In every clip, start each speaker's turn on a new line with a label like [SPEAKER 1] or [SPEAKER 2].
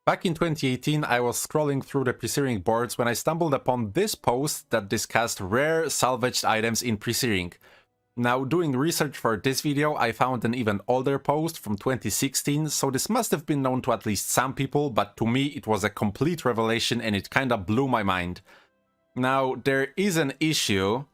[SPEAKER 1] Back in 2018, I was scrolling through the pre-searing boards when I stumbled upon this post that discussed rare salvaged items in pre-searing. Now, doing research for this video, I found an even older post from 2016, so this must have been known to at least some people, but to me it was a complete revelation and it kinda blew my mind. Now, there is an issue.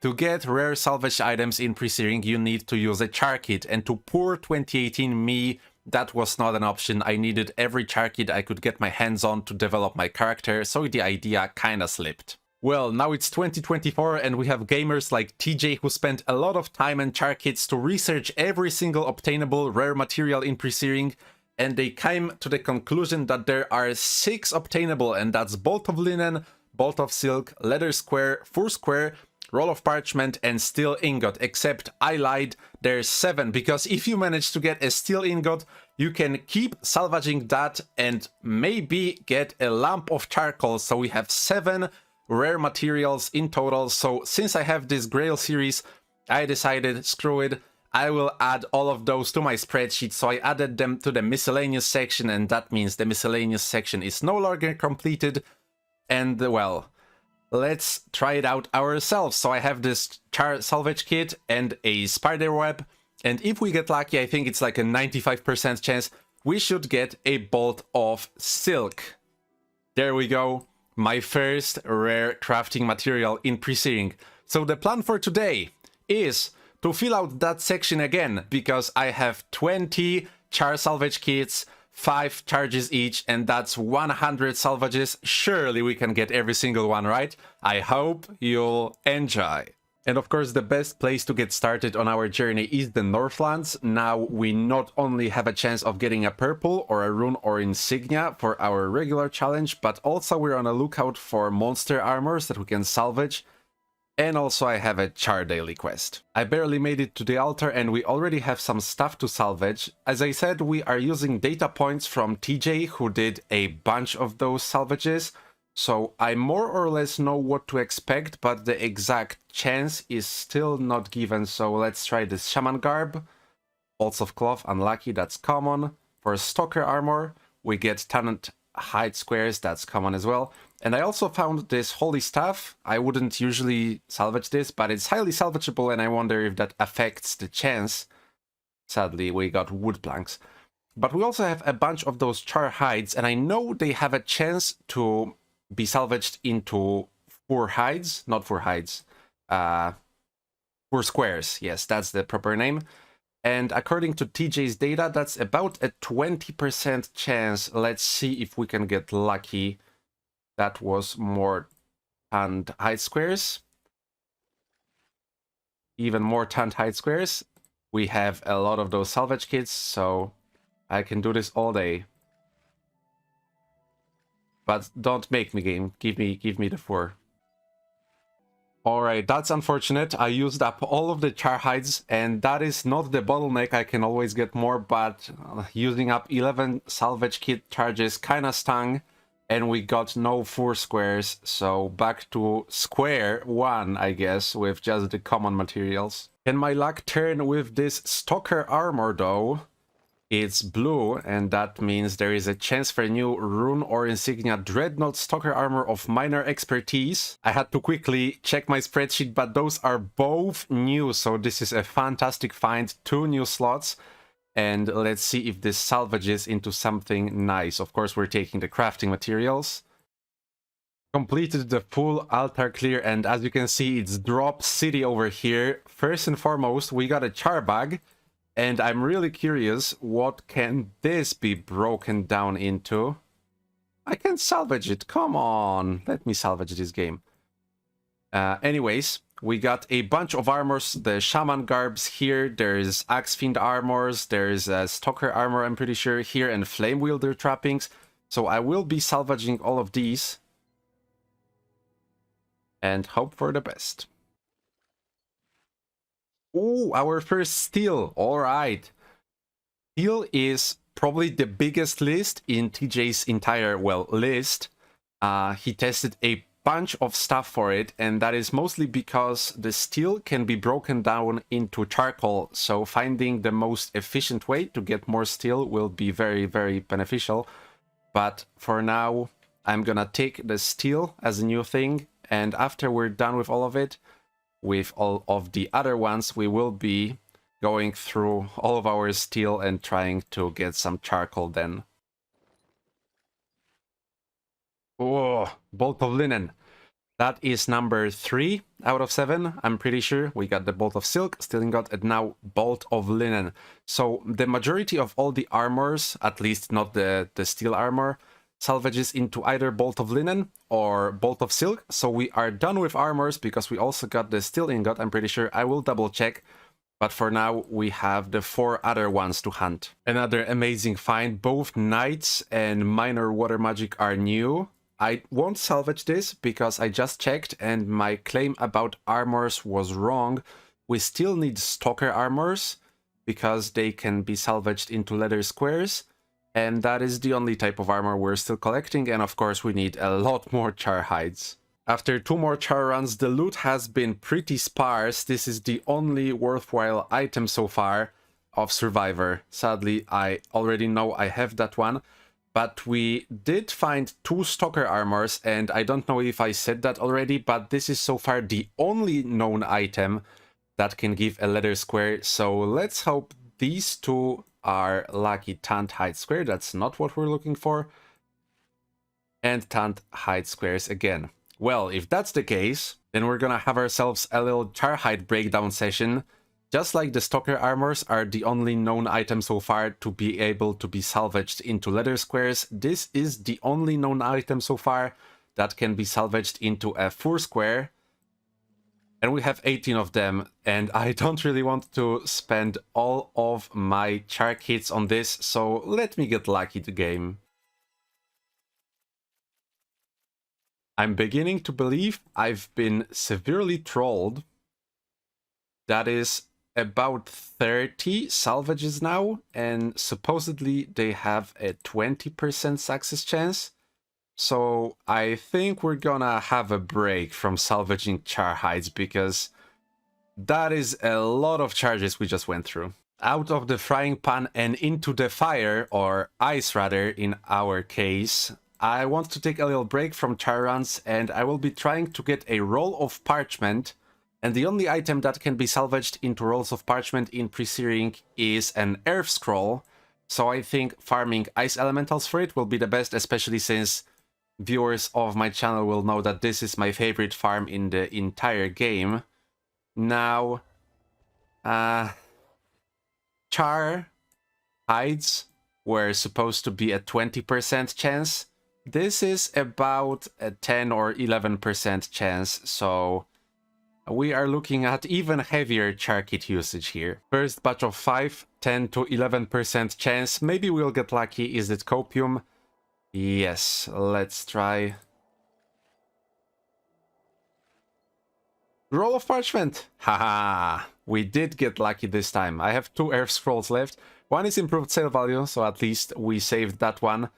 [SPEAKER 1] To get rare salvaged items in pre-searing, you need to use a Charr Kit, and to poor 2018 me, that was not an option. I needed every Charr Kit I could get my hands on to develop my character, so the idea kinda slipped. Well, now it's 2024 and we have gamers like TJ who spent a lot of time and Charr Kits to research every single obtainable rare material in pre-searing, and they came to the conclusion that there are 6 obtainable, and that's bolt of linen, bolt of silk, leather square, fur square, roll of parchment, and steel ingot, except I lied, there's 7, because if you manage to get a steel ingot, you can keep salvaging that and maybe get a lamp of charcoal, so we have 7 rare materials in total. So since I have this Grail series, I decided, screw it, I will add all of those to my spreadsheet, so I added them to the miscellaneous section, and that means the miscellaneous section is no longer completed, and well, let's try it out ourselves. So I have this Charr salvage kit and a spider web, and if we get lucky, I think it's like a 95% chance, we should get a bolt of silk. There we go, my first rare crafting material in pre-searing. So the plan for today is to fill out that section again, because I have 20 Charr salvage kits, 5 charges each, and that's 100 salvages. Surely we can get every single one, right? I hope you'll enjoy. And of course, the best place to get started on our journey is the Northlands. Now, we not only have a chance of getting a purple or a rune or insignia for our regular challenge, but also we're on a lookout for monster armors that we can salvage. And also I have a Charr daily quest. I barely made it to the altar and we already have some stuff to salvage. As I said, we are using data points from TJ, who did a bunch of those salvages. So I more or less know what to expect, but the exact chance is still not given. So let's try this shaman garb. Bolts of cloth, unlucky, that's common. For stalker armor, we get tanned hide squares, that's common as well. And I also found this holy staff. I wouldn't usually salvage this, but it's highly salvageable, and I wonder if that affects the chance. Sadly, we got wood planks. But we also have a bunch of those Charr hides, and I know they have a chance to be salvaged into fur hides, not fur hides, fur squares. Yes, that's the proper name. And according to TJ's data, that's about a 20% chance. Let's see if we can get lucky. That was more tanned hide squares. Even more tanned hide squares. We have a lot of those salvage kits, so I can do this all day. But don't make me, game. Give me the fur. Alright, that's unfortunate. I used up all of the Charr hides, and that is not the bottleneck. I can always get more, but using up 11 salvage kit charges kinda stung, and we got no fur squares, so back to square one, I guess, with just the common materials. Can my luck turn with this stalker armor though? It's blue, and that means there is a chance for a new rune or insignia dreadnought stalker armor of minor expertise. I had to quickly check my spreadsheet, but those are both new, so this is a fantastic find. 2 new slots, and let's see if this salvages into something nice. Of course, we're taking the crafting materials. Completed the full altar clear, and as you can see, it's drop city over here. First and foremost, we got a Charr bag. And I'm really curious, what can this be broken down into? I can salvage it, come on! Let me salvage this game. Anyways, we got a bunch of armors, the shaman garbs here, there's axe fiend armors, there's stalker armor, I'm pretty sure, here, and flame wielder trappings. So I will be salvaging all of these. And hope for the best. Ooh, our first steel. All right. Steel is probably the biggest list in TJ's entire, well, list. He tested a bunch of stuff for it, and that is mostly because the steel can be broken down into charcoal, so finding the most efficient way to get more steel will be very, very beneficial. But for now, I'm gonna take the steel as a new thing, and after we're done with all of it, with all of the other ones, we will be going through all of our steel and trying to get some charcoal then. Oh, bolt of linen. That is number 3 out of 7, I'm pretty sure. We got the bolt of silk, steel ingot, and now bolt of linen. So the majority of all the armors, at least not the steel armor, salvages into either bolt of linen or bolt of silk. So we are done with armors because we also got the steel ingot, I'm pretty sure. I will double check. But for now, we have the 4 other ones to hunt. Another amazing find. Both knights and minor water magic are new. I won't salvage this because I just checked and my claim about armors was wrong. We still need stalker armors because they can be salvaged into leather squares. And that is the only type of armor we're still collecting. And of course, we need a lot more Charr hides. After 2 more Charr runs, the loot has been pretty sparse. This is the only worthwhile item so far of Survivor. Sadly, I already know I have that one. But we did find 2 stalker armors, and I don't know if I said that already, but this is so far the only known item that can give a leather square. So let's hope these 2 are lucky. Tanned hide square, that's not what we're looking for. And tanned hide squares again. Well, if that's the case, then we're gonna have ourselves a little Charr hide breakdown session. Just like the stalker armors are the only known item so far to be able to be salvaged into leather squares, this is the only known item so far that can be salvaged into a 4 square. And we have 18 of them, and I don't really want to spend all of my Charr Kits on this, so let me get lucky the game. I'm beginning to believe I've been severely trolled. That is about 30 salvages now, and supposedly they have a 20% success chance. So I think we're gonna have a break from salvaging Charr hides because that is a lot of charges we just went through. Out of the frying pan and into the fire, or ice rather in our case, I want to take a little break from Charr runs, and I will be trying to get a roll of parchment. And the only item that can be salvaged into rolls of parchment in pre-searing is an earth scroll. So I think farming ice elementals for it will be the best, especially since viewers of my channel will know that this is my favorite farm in the entire game. Now, Charr hides were supposed to be a 20% chance. This is about a 10 or 11% chance, so we are looking at even heavier Charr Kit usage here. First batch of 5, 10 to 11% chance. Maybe we'll get lucky. Is it copium? Yes, let's try. Roll of parchment! Haha! We did get lucky this time. I have 2 earth scrolls left. One is improved sale value, so at least we saved that one.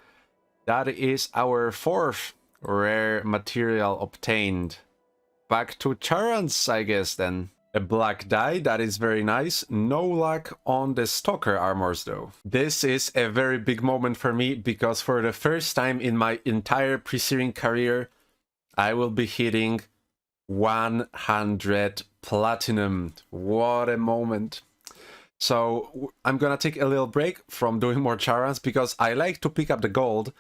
[SPEAKER 1] That is our 4th rare material obtained. Back to Charr runs, I guess, then. A black die, that is very nice. No luck on the stalker armors, though. This is a very big moment for me, because for the first time in my entire pre-searing career, I will be hitting 100 platinum. What a moment. So I'm gonna take a little break from doing more Charr runs, because I like to pick up the gold,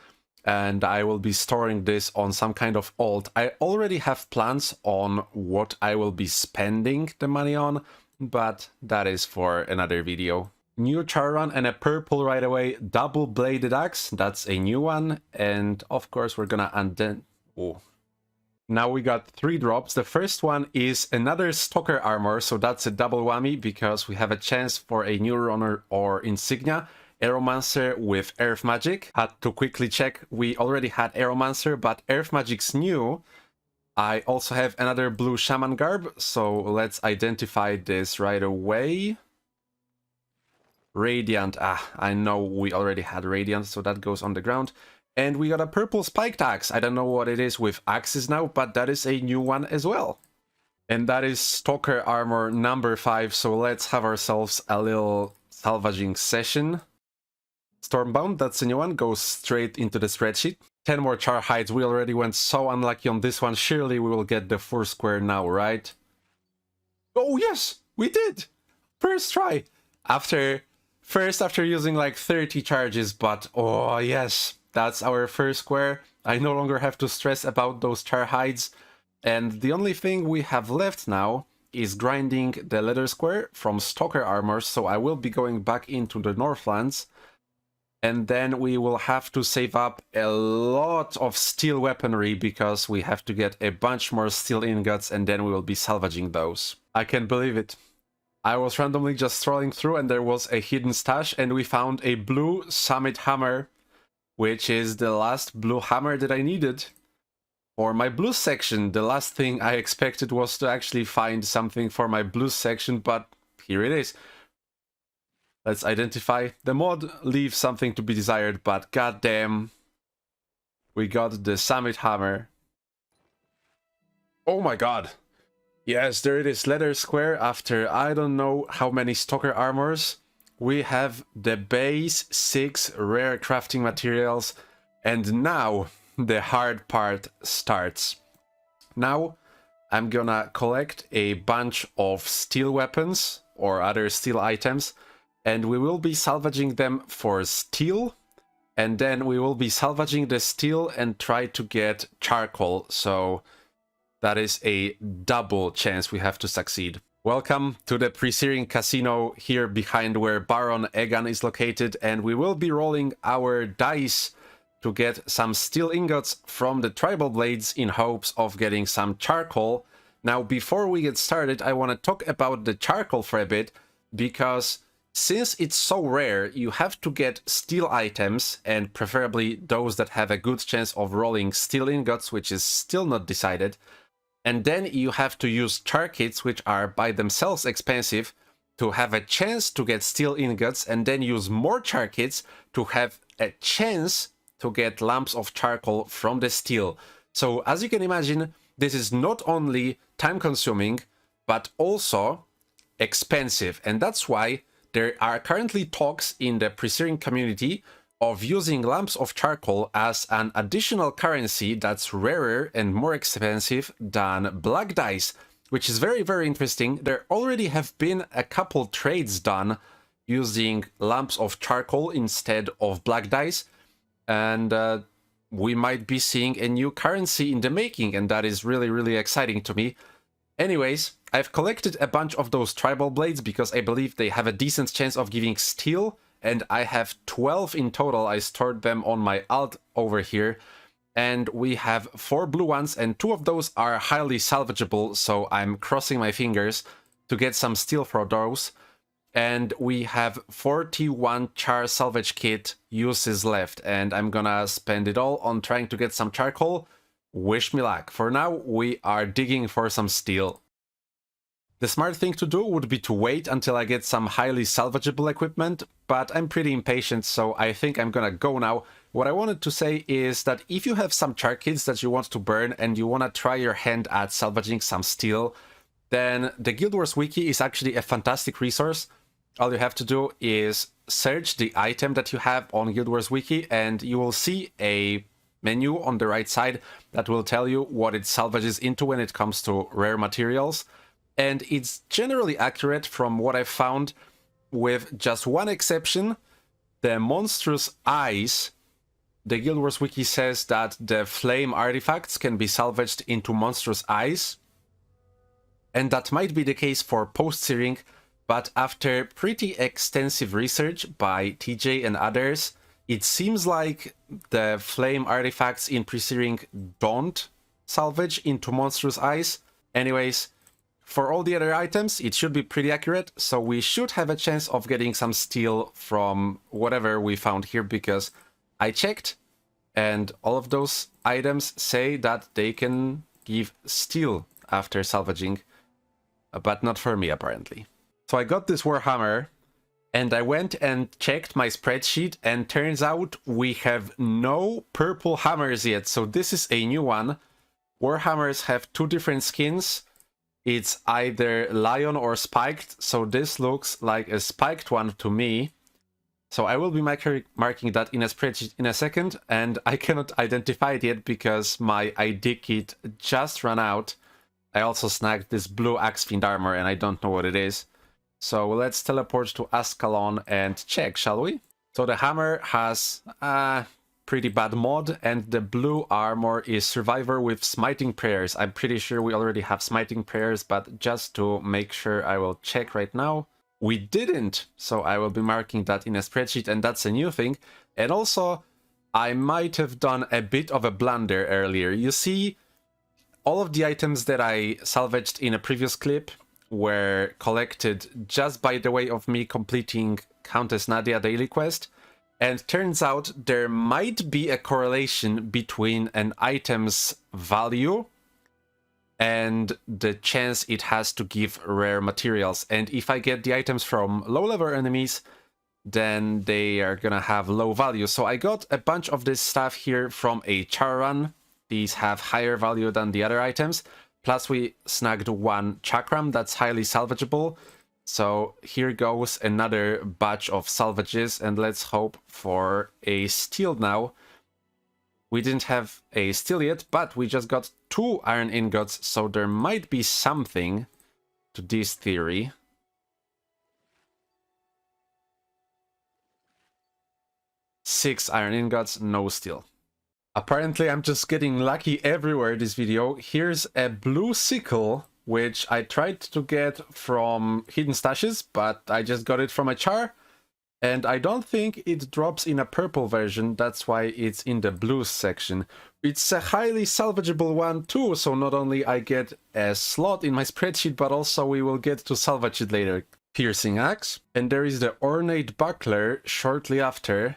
[SPEAKER 1] and I will be storing this on some kind of alt. I already have plans on what I will be spending the money on, but that is for another video. New Charr run and a purple right away. Double-bladed axe, that's a new one. And of course we're gonna undent... Oh. Now we got 3 drops. The first one is another stalker armor, so that's a double whammy because we have a chance for a new runner or insignia. Aeromancer with Earth Magic. Had to quickly check. We already had Aeromancer, but Earth Magic's new. I also have another blue Shaman Garb, so let's identify this right away. Radiant. I know we already had Radiant, so that goes on the ground. And we got a purple spiked axe. I don't know what it is with axes now, but that is a new one as well. And that is Stalker Armor number 5, so let's have ourselves a little salvaging session. Stormbound, that's a new one, goes straight into the spreadsheet. 10 more Charr hides. We already went so unlucky on this one. Surely we will get the 4 square now, right? Oh yes, we did! First try! After using like 30 charges, but oh yes, that's our first square. I no longer have to stress about those Charr hides. And the only thing we have left now is grinding the leather square from Stalker armor, so I will be going back into the Northlands. And then we will have to save up a lot of steel weaponry because we have to get a bunch more steel ingots and then we will be salvaging those. I can't believe it. I was randomly just strolling through and there was a hidden stash and we found a blue summit hammer, which is the last blue hammer that I needed. For my blue section, the last thing I expected was to actually find something for my blue section, but here it is. Let's identify. The mod leaves something to be desired, but goddamn, we got the summit hammer. Oh my god. Yes, there it is, leather square. After I don't know how many Stalker armors, we have the base 6 rare crafting materials, and now the hard part starts. Now I'm gonna collect a bunch of steel weapons or other steel items, and we will be salvaging them for steel, and then we will be salvaging the steel and try to get charcoal, so that is a double chance we have to succeed. Welcome to the Pre-Searing Casino here behind where Baron Egan is located, and we will be rolling our dice to get some steel ingots from the tribal blades in hopes of getting some charcoal. Now, before we get started, I want to talk about the charcoal for a bit, because since it's so rare, you have to get steel items, and preferably those that have a good chance of rolling steel ingots, which is still not decided. And then you have to use Charr Kits, which are by themselves expensive, to have a chance to get steel ingots, and then use more Charr Kits to have a chance to get lumps of charcoal from the steel. So as you can imagine, this is not only time-consuming, but also expensive. And that's why there are currently talks in the Pre-Searing community of using lumps of charcoal as an additional currency that's rarer and more expensive than black dice, which is very, very interesting. There already have been a couple trades done using lumps of charcoal instead of black dice, and we might be seeing a new currency in the making, and that is really, really exciting to me. Anyways, I've collected a bunch of those tribal blades because I believe they have a decent chance of giving steel, and I have 12 in total. I stored them on my alt over here, and we have 4 blue ones, and 2 of those are highly salvageable, so I'm crossing my fingers to get some steel for those. And we have 41 Charr salvage kit uses left, and I'm gonna spend it all on trying to get some charcoal. Wish me luck. For now, we are digging for some steel. The smart thing to do would be to wait until I get some highly salvageable equipment, but I'm pretty impatient, so I think I'm gonna go now. What I wanted to say is that if you have some Charr Kits that you want to burn and you wanna try your hand at salvaging some steel, then the Guild Wars Wiki is actually a fantastic resource. All you have to do is search the item that you have on Guild Wars Wiki, and you will see a menu on the right side that will tell you what it salvages into when it comes to rare materials. And it's generally accurate from what I've found, with just one exception: the monstrous eyes. The Guild Wars Wiki says that the flame artifacts can be salvaged into monstrous eyes, and that might be the case for post-searing, but after pretty extensive research by TJ and others, it seems like the flame artifacts in pre-searing don't salvage into monstrous eyes. Anyways, for all the other items, it should be pretty accurate, so we should have a chance of getting some steel from whatever we found here, because I checked, and all of those items say that they can give steel after salvaging, but not for me, apparently. So I got this Warhammer, and I went and checked my spreadsheet, and turns out we have no purple hammers yet, so this is a new one. Warhammers have 2 different skins. It's either lion or spiked, so this looks like a spiked one to me. So I will be marking that in a spreadsheet in a second, and I cannot identify it yet because my ID kit just ran out. I also snagged this blue Axe Fiend armor and I don't know what it is. So let's teleport to Ascalon and check, shall we? So the hammer has a pretty bad mod, and the blue armor is Survivor with Smiting Prayers. I'm pretty sure we already have Smiting Prayers, but just to make sure, I will check right now. We didn't, so I will be marking that in a spreadsheet, and that's a new thing. And also, I might have done a bit of a blunder earlier. You see, all of the items that I salvaged in a previous clip were collected just by the way of me completing Countess Nadia daily quest. And turns out there might be a correlation between an item's value and the chance it has to give rare materials. And if I get the items from low-level enemies, then they are gonna have low value. So I got a bunch of this stuff here from a Charr run. These have higher value than the other items. Plus we snagged one chakram that's highly salvageable. So here goes another batch of salvages, and let's hope for a steal now. We didn't have a steal yet, but we just got 2 iron ingots, so there might be something to this theory. Six iron ingots, no steal. Apparently I'm just getting lucky everywhere this video. Here's a blue sickle, which I tried to get from hidden stashes, but I just got it from a Charr. And I don't think it drops in a purple version, that's why it's in the blue section. It's a highly salvageable one too, so not only I get a slot in my spreadsheet, but also we will get to salvage it later. Piercing axe. And there is the ornate buckler shortly after.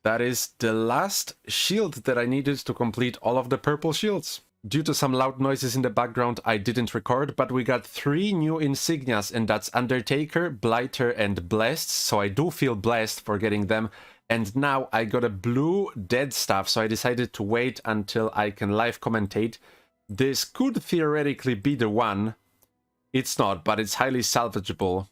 [SPEAKER 1] That is the last shield that I needed to complete all of the purple shields. Due to some loud noises in the background, I didn't record, but we got 3 new insignias, and that's Undertaker, Blighter, and Blessed, so I do feel blessed for getting them. And now I got a blue dead staff, so I decided to wait until I can live commentate. This could theoretically be the one. It's not, but it's highly salvageable.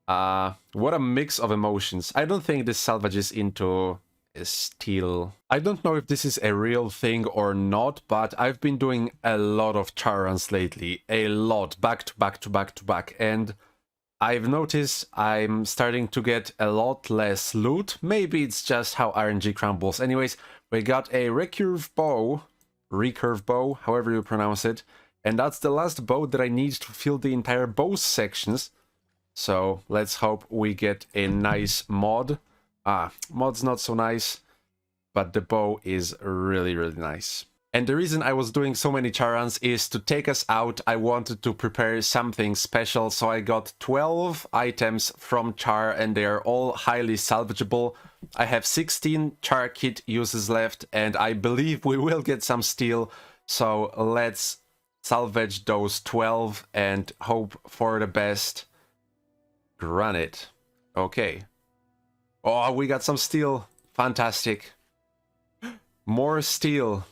[SPEAKER 1] What a mix of emotions. I don't think this salvages into steel. I don't know if this is a real thing or not, but I've been doing a lot of Charr runs lately. A lot, back to back to back to back. And I've noticed I'm starting to get a lot less loot. Maybe it's just how RNG crumbles. Anyways, we got a Recurve Bow, however you pronounce it. And that's the last bow that I need to fill the entire bow sections. So let's hope we get a nice mod. Mod's not so nice, but the bow is really, really nice. And the reason I was doing so many Charr runs is to take us out. I wanted to prepare something special, so I got 12 items from Charr, and they are all highly salvageable. I have 16 Charr Kit uses left, and I believe we will get some steel. So let's salvage those 12 and hope for the best. Granite. Okay. Oh, we got some steel. Fantastic. More steel.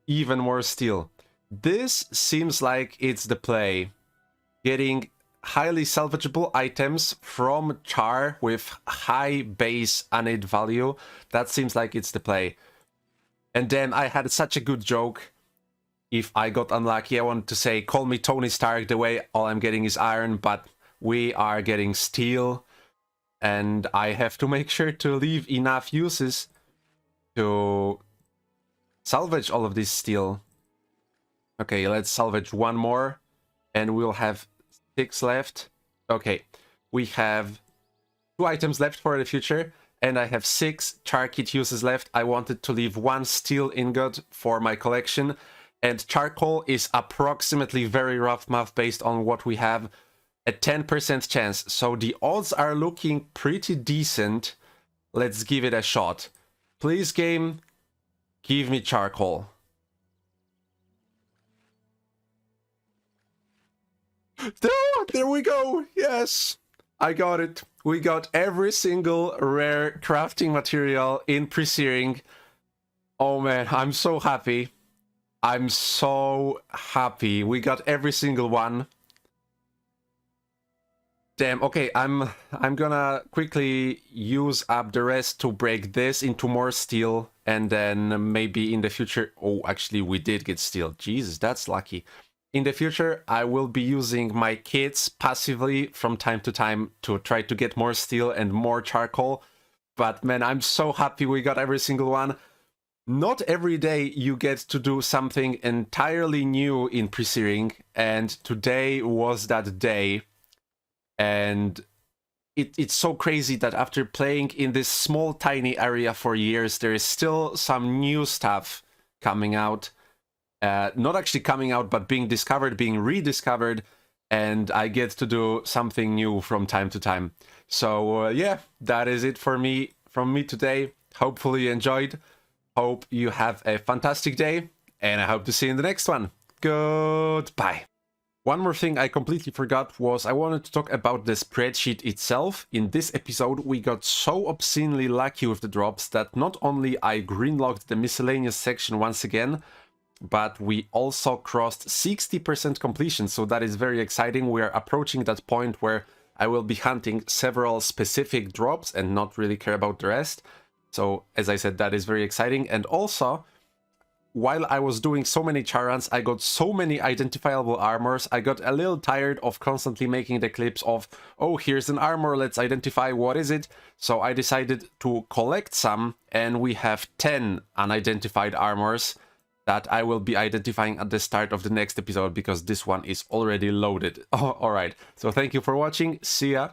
[SPEAKER 1] Even more steel. This seems like it's the play. Getting highly salvageable items from Charr with high base innate value. That seems like it's the play. And then I had such a good joke. If I got unlucky, I wanted to say, call me Tony Stark, the way all I'm getting is iron, but we are getting steel, and I have to make sure to leave enough uses to salvage all of this steel. Okay, let's salvage one more, and we'll have 6 left. Okay, we have 2 items left for the future, and I have 6 Charr Kit uses left. I wanted to leave 1 steel ingot for my collection, and charcoal is approximately very rough math based on what we have. A 10% chance, so the odds are looking pretty decent. Let's give it a shot. Please, game, give me charcoal. There we go. Yes, I got it. We got every single rare crafting material in pre-searing. Oh man, I'm so happy. I'm so happy. We got every single one. Damn, okay, I'm gonna quickly use up the rest to break this into more steel, and then maybe in the future... Oh, actually, we did get steel. Jesus, that's lucky. In the future, I will be using my kits passively from time to time to try to get more steel and more charcoal. But man, I'm so happy we got every single one. Not every day you get to do something entirely new in pre-searing, and today was that day. And it's so crazy that after playing in this small tiny area for years, there is still some new stuff coming out. Not actually coming out, but being discovered, being rediscovered, and I get to do something new from time to time. So yeah, that is it for me from me today. Hopefully you enjoyed. Hope you have a fantastic day, and I hope to see you in the next one. Goodbye. One more thing I completely forgot was I wanted to talk about the spreadsheet itself. In this episode, we got so obscenely lucky with the drops that not only I greenlocked the miscellaneous section once again, but we also crossed 60% completion, so that is very exciting. We are approaching that point where I will be hunting several specific drops and not really care about the rest. So, as I said, that is very exciting. And also, while I was doing so many Charr runs, I got so many identifiable armors, I got a little tired of constantly making the clips of, oh, here's an armor, let's identify what is it. So I decided to collect some, and we have 10 unidentified armors that I will be identifying at the start of the next episode, because this one is already loaded. Oh, alright, so thank you for watching, see ya!